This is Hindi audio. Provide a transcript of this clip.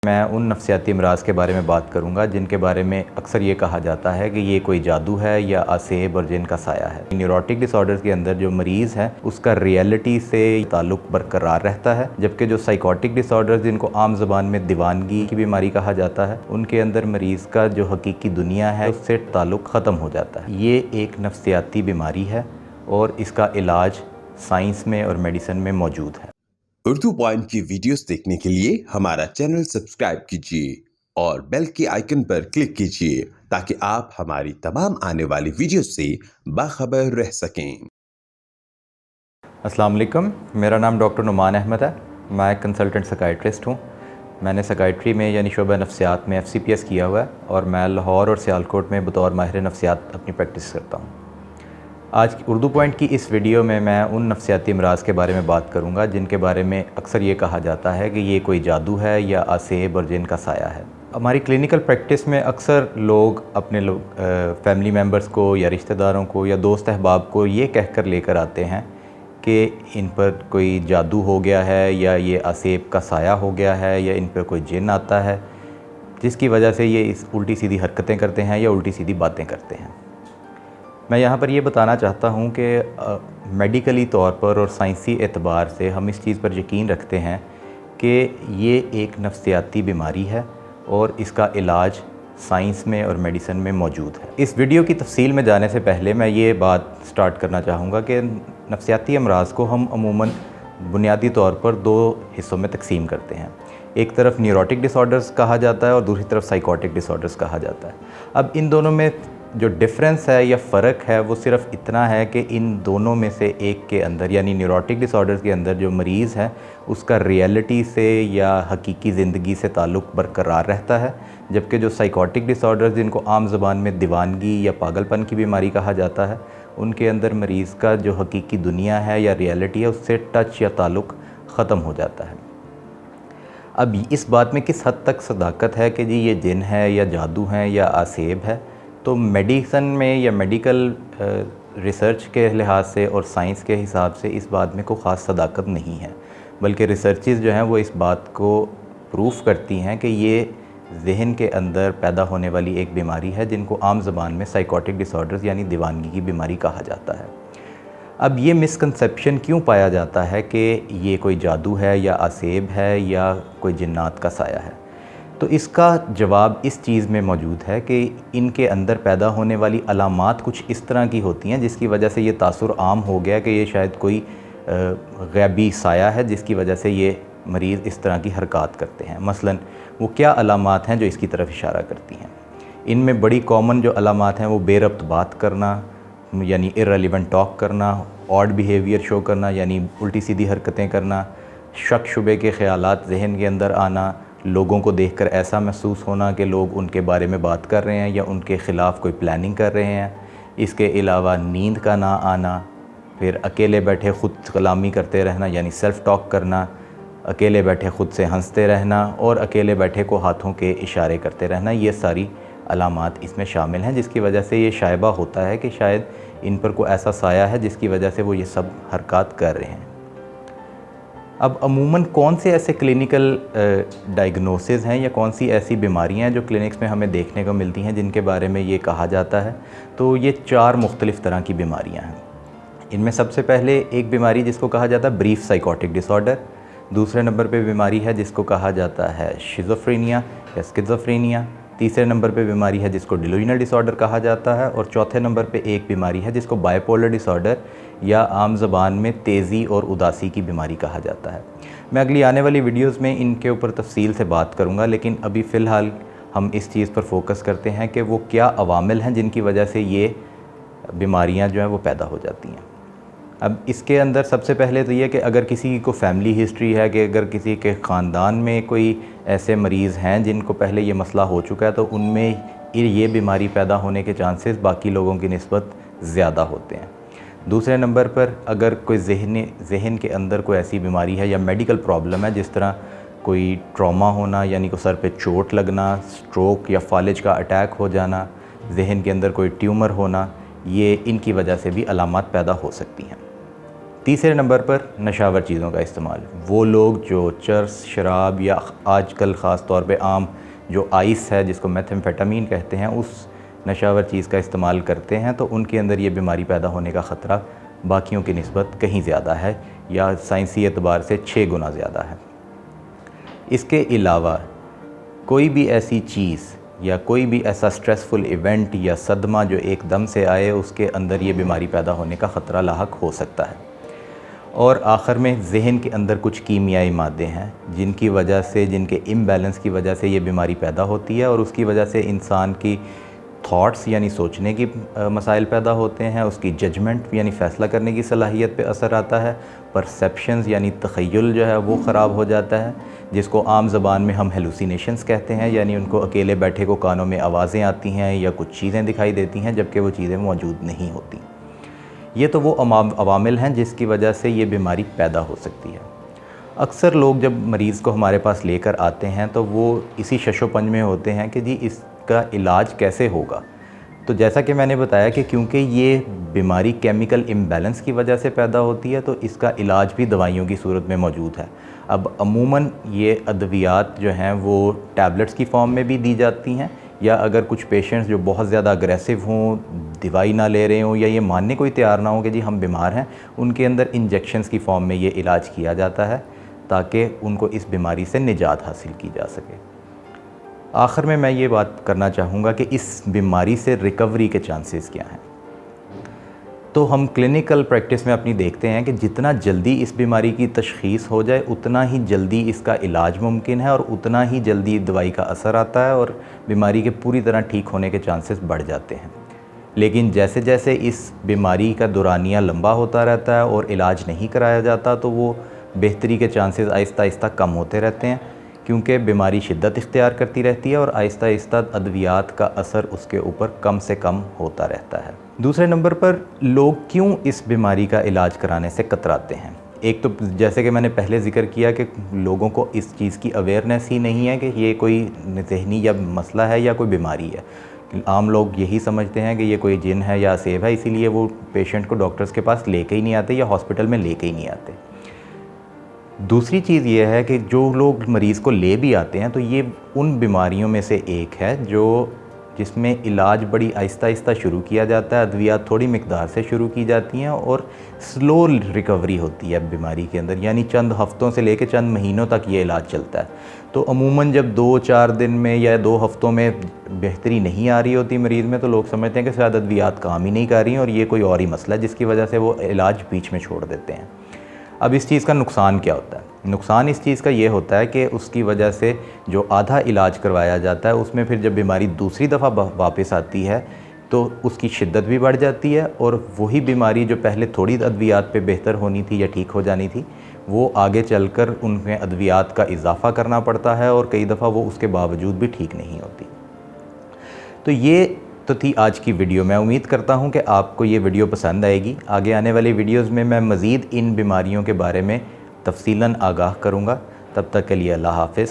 मैं उन नफ्सियाती अमराज़ के बारे में बात करूंगा जिनके बारे में अक्सर ये कहा जाता है कि ये कोई जादू है या आसेब और जिन का साया है। न्यूरोटिक डिसऑर्डर्स के अंदर जो मरीज़ है उसका रियलिटी से ताल्लुक़ बरकरार रहता है, जबकि जो साइकोटिक डिसऑर्डर्स जिनको आम ज़बान में दीवानगी की बीमारी कहा जाता है उनके अंदर मरीज़ का जो हकीकी दुनिया है उससे ताल्लुक़ ख़त्म हो जाता है। ये एक नफ्सियाती बीमारी है और इसका इलाज साइंस में और मेडिसिन में मौजूद है। उर्दू पॉइंट की वीडियोस देखने के लिए हमारा चैनल सब्सक्राइब कीजिए और बेल के आइकन पर क्लिक कीजिए ताकि आप हमारी तमाम आने वाली वीडियोस से बाखबर रह सकें। अस्सलाम वालेकुम, मेरा नाम डॉक्टर नुमान अहमद है। मैं कंसल्टेंट साइकाइट्रिस्ट हूँ। मैंने साइकाइट्री में यानी शोबा नफ्सियात में FCPS किया हुआ है और मैं लाहौर और सियालकोट में बतौर माहिर नफ्सियात अपनी प्रैक्टिस करता हूँ। आज की उर्दू पॉइंट की इस वीडियो में मैं उन नफ्सियाती अमराज़ के बारे में बात करूँगा जिनके बारे में अक्सर ये कहा जाता है कि ये कोई जादू है या आसेब और जिन का साया है। हमारी क्लिनिकल प्रैक्टिस में अक्सर लोग अपने फैमिली मेम्बर्स को या रिश्तेदारों को या दोस्त अहबाब को ये कहकर लेकर आते हैं कि इन पर कोई जादू हो गया है या ये आसेब का साया हो गया है या इन पर कोई जिन आता है, जिसकी वजह से ये इस उल्टी सीधी हरकतें करते हैं या उल्टी सीधी बातें करते हैं। मैं यहाँ पर ये बताना चाहता हूँ कि मेडिकली तौर पर और साइंसी एतबार से हम इस चीज़ पर यकीन रखते हैं कि ये एक नफ्सियाती बीमारी है और इसका इलाज साइंस में और मेडिसिन में मौजूद है। इस वीडियो की तफसील में जाने से पहले मैं ये बात स्टार्ट करना चाहूँगा कि नफ्सियाती अमराज़ को हम अमूमन बुनियादी तौर पर दो हिस्सों में तकसीम करते हैं। एक तरफ न्यूरोटिक डिसऑर्डर्स कहा जाता है और दूसरी तरफ साइकोटिक डिसऑर्डर्स कहा जाता है। अब इन दोनों में जो डिफरेंस है या फ़र्क है वो सिर्फ इतना है कि इन दोनों में से एक के अंदर यानी न्यूरोटिक डिसऑर्डर्स के अंदर जो मरीज़ है उसका रियलिटी से या हकीकी ज़िंदगी से ताल्लुक़ बरकरार रहता है, जबकि जो साइकोटिक डिसऑर्डर्स जिनको आम ज़बान में दीवानगी या पागलपन की बीमारी कहा जाता है उनके अंदर मरीज़ का जो हकीकी दुनिया है या रियलिटी है उससे टच या ताल्लुक़ ख़त्म हो जाता है। अब इस बात में किस हद तक सदाकत है कि जी ये जिन है या जादू है या आसेब है, तो मेडिसन में या मेडिकल रिसर्च के लिहाज से और साइंस के हिसाब से इस बात में कोई ख़ास सदाकत नहीं है, बल्कि रिसर्चेस जो हैं वो इस बात को प्रूफ करती हैं कि ये जहन के अंदर पैदा होने वाली एक बीमारी है जिनको आम ज़बान में साइकोटिक डिसऑर्डर्स यानी दीवानगी की बीमारी कहा जाता है। अब ये मिसकंसेप्शन क्यों पाया जाता है कि ये कोई जादू है या आसेब है या कोई जिन्नात का साया है, तो इसका जवाब इस चीज़ में मौजूद है कि इनके अंदर पैदा होने वाली अलामात कुछ इस तरह की होती हैं जिसकी वजह से ये तासुर आम हो गया कि ये शायद कोई गैबी साया है जिसकी वजह से ये मरीज़ इस तरह की हरकत करते हैं। मसलन वो क्या अलामात हैं जो इसकी तरफ इशारा करती हैं। इनमें बड़ी कॉमन जो अलामात हैं वो बेरब्त बात करना यानी इर्रेलेवेंट टॉक करना, ऑड बिहेवियर शो करना यानी उल्टी सीधी हरकतें करना, शक शुबे के ख़यालात जहन के अंदर आना, लोगों को देखकर ऐसा महसूस होना कि लोग उनके बारे में बात कर रहे हैं या उनके ख़िलाफ़ कोई प्लानिंग कर रहे हैं। इसके अलावा नींद का ना आना, फिर अकेले बैठे ख़ुद कलामी करते रहना यानी सेल्फ़ टॉक करना, अकेले बैठे ख़ुद से हंसते रहना और अकेले बैठे को हाथों के इशारे करते रहना, ये सारी अलामात इसमें शामिल हैं, जिसकी वजह से ये शायबा होता है कि शायद इन पर कोई ऐसा साया है जिसकी वजह से वो ये सब हरकत कर रहे हैं। अब अमूमन कौन से ऐसे क्लिनिकल डायग्नोसिस हैं या कौन सी ऐसी बीमारियां हैं जो क्लिनिक्स में हमें देखने को मिलती हैं जिनके बारे में ये कहा जाता है, तो ये 4 मुख्तलिफ़ तरह की बीमारियां हैं। इनमें सबसे पहले एक बीमारी जिसको कहा जाता है ब्रीफ साइकोटिक डिसऑर्डर, दूसरे नंबर पे बीमारी है जिसको कहा जाता है शिज़ोफ्रेनिया या स्किज़ोफ्रेनिया, तीसरे नंबर पे बीमारी है जिसको डिलूजनल डिसऑर्डर कहा जाता है और चौथे नंबर पे एक बीमारी है जिसको बाइपोलर डिसऑर्डर या आम ज़बान में तेज़ी और उदासी की बीमारी कहा जाता है। मैं अगली आने वाली वीडियोस में इनके ऊपर तफसील से बात करूँगा, लेकिन अभी फ़िलहाल हम इस चीज़ पर फोकस करते हैं कि वो क्या अवामिल हैं जिनकी वजह से ये बीमारियाँ जो हैं वो पैदा हो जाती हैं। अब इसके अंदर सबसे पहले तो ये कि अगर किसी को फैमिली हिस्ट्री है कि अगर किसी के ख़ानदान में कोई ऐसे मरीज़ हैं जिनको पहले ये मसला हो चुका है तो उनमें ये बीमारी पैदा होने के चांसेस बाकी लोगों की निस्बत ज़्यादा होते हैं। दूसरे नंबर पर अगर कोई जहन के अंदर कोई ऐसी बीमारी है या मेडिकल प्रॉब्लम है, जिस तरह कोई ट्रॉमा होना यानी को सर पे चोट लगना, स्ट्रोक या फालिज का अटैक हो जाना, जहन के अंदर कोई ट्यूमर होना, ये इनकी वजह से भी अलामात पैदा हो सकती हैं। तीसरे नंबर पर नशावर चीज़ों का इस्तेमाल। वो लोग जो चरस, शराब या आजकल ख़ास तौर पे आम जो आइस है जिसको मेथाम्फेटामीन कहते हैं, उस नशावर चीज़ का इस्तेमाल करते हैं, तो उनके अंदर ये बीमारी पैदा होने का ख़तरा बाकियों की निस्बत कहीं ज़्यादा है, या साइंसी एतबार से 6 गुना ज़्यादा है। इसके अलावा कोई भी ऐसी चीज़ या कोई भी ऐसा स्ट्रेसफुल इवेंट या सदमा जो एकदम से आए, उसके अंदर ये बीमारी पैदा होने का ख़तरा लाहक हो सकता है। और आखिर में जहन के अंदर कुछ कीमियाई मादे हैं जिनकी वजह से, जिनके इम्बैलेंस की वजह से ये बीमारी पैदा होती है, और उसकी वजह से इंसान की थॉट्स यानी सोचने की मसाइल पैदा होते हैं, उसकी जजमेंट यानी फ़ैसला करने की सलाहियत पे असर आता है, परसेप्शंस यानी तख़य्युल जो है वो ख़राब हो जाता है, जिसको आम ज़बान में हम हेलुसिनेशंस कहते हैं, यानी उनको अकेले बैठे को कानों में आवाज़ें आती हैं या कुछ चीज़ें दिखाई देती हैं जबकि वो चीज़ें मौजूद नहीं होती। ये तो वो अवामिल हैं जिसकी वजह से ये बीमारी पैदा हो सकती है। अक्सर लोग जब मरीज़ को हमारे पास लेकर आते हैं तो वो इसी शशोपंज में होते हैं कि जी इसका इलाज कैसे होगा। तो जैसा कि मैंने बताया कि क्योंकि ये बीमारी केमिकल इम्बैलेंस की वजह से पैदा होती है, तो इसका इलाज भी दवाइयों की सूरत में मौजूद है। अब अमूमन ये अद्वियात जो हैं वो टैबलेट्स की फ़ॉर्म में भी दी जाती हैं, या अगर कुछ पेशेंट्स जो बहुत ज़्यादा अग्रेसिव हों, दवाई ना ले रहे हों, या ये मानने को ही तैयार ना हो कि जी हम बीमार हैं, उनके अंदर इंजेक्शंस की फ़ॉर्म में ये इलाज किया जाता है ताकि उनको इस बीमारी से निजात हासिल की जा सके। आखिर में मैं ये बात करना चाहूँगा कि इस बीमारी से रिकवरी के चांसेस क्या हैं। तो हम क्लिनिकल प्रैक्टिस में अपनी देखते हैं कि जितना जल्दी इस बीमारी की तशख़ीस हो जाए, उतना ही जल्दी इसका इलाज मुमकिन है और उतना ही जल्दी दवाई का असर आता है और बीमारी के पूरी तरह ठीक होने के चांसेस बढ़ जाते हैं। लेकिन जैसे जैसे इस बीमारी का दौरानिया लंबा होता रहता है और इलाज नहीं कराया जाता, तो वो बेहतरी के चांसेस आहिस्ता आहिस्ता कम होते रहते हैं, क्योंकि बीमारी शिद्दत इख्तियार करती रहती है और आहिस्ता आहिस्ता अद्वियात का असर उसके ऊपर कम से कम होता रहता है। दूसरे नंबर पर लोग क्यों इस बीमारी का इलाज कराने से कतराते हैं। एक तो जैसे कि मैंने पहले ज़िक्र किया कि लोगों को इस चीज़ की अवेयरनेस ही नहीं है कि ये कोई ज़हनी या मसला है या कोई बीमारी है। आम लोग यही समझते हैं कि ये कोई जिन है या सेब है, इसीलिए वो पेशेंट को डॉक्टर्स के पास लेके ही नहीं आते या हॉस्पिटल में लेके ही नहीं आते। दूसरी चीज़ ये है कि जो लोग मरीज़ को ले भी आते हैं तो ये उन बीमारियों में से एक है जिसमें इलाज बड़ी आहिस्ता आहिस्ता शुरू किया जाता है, अद्वियात थोड़ी मिकदार से शुरू की जाती हैं और स्लो रिकवरी होती है बीमारी के अंदर, यानी चंद हफ़्तों से लेकर चंद महीनों तक ये इलाज चलता है। तो अमूमन जब 2-4 दिन में या 2 हफ़्तों में बेहतरी नहीं आ रही होती मरीज़ में, तो लोग समझते हैं कि शायद अद्वियात काम ही नहीं कर रही हैं और ये कोई और ही मसला है, जिसकी वजह से वो इलाज बीच में छोड़ देते हैं। अब इस चीज़ का नुकसान क्या होता है? नुकसान इस चीज़ का ये होता है कि उसकी वजह से जो आधा इलाज करवाया जाता है उसमें फिर जब बीमारी दूसरी दफ़ा वापस आती है तो उसकी शिद्दत भी बढ़ जाती है, और वही बीमारी जो पहले थोड़ी अद्वियात पे बेहतर होनी थी या ठीक हो जानी थी, वो आगे चलकर उनमें अद्वियात का इजाफ़ा करना पड़ता है और कई दफ़ा वो उसके बावजूद भी ठीक नहीं होती। तो ये तो थी आज की वीडियो। मैं उम्मीद करता हूँ कि आपको ये वीडियो पसंद आएगी। आगे आने वाली वीडियोज़ में मैं मज़ीद इन बीमारियों के बारे में तफसीलन आगाह करूँगा। तब तक के लिए अल्लाह हाफ़िज़।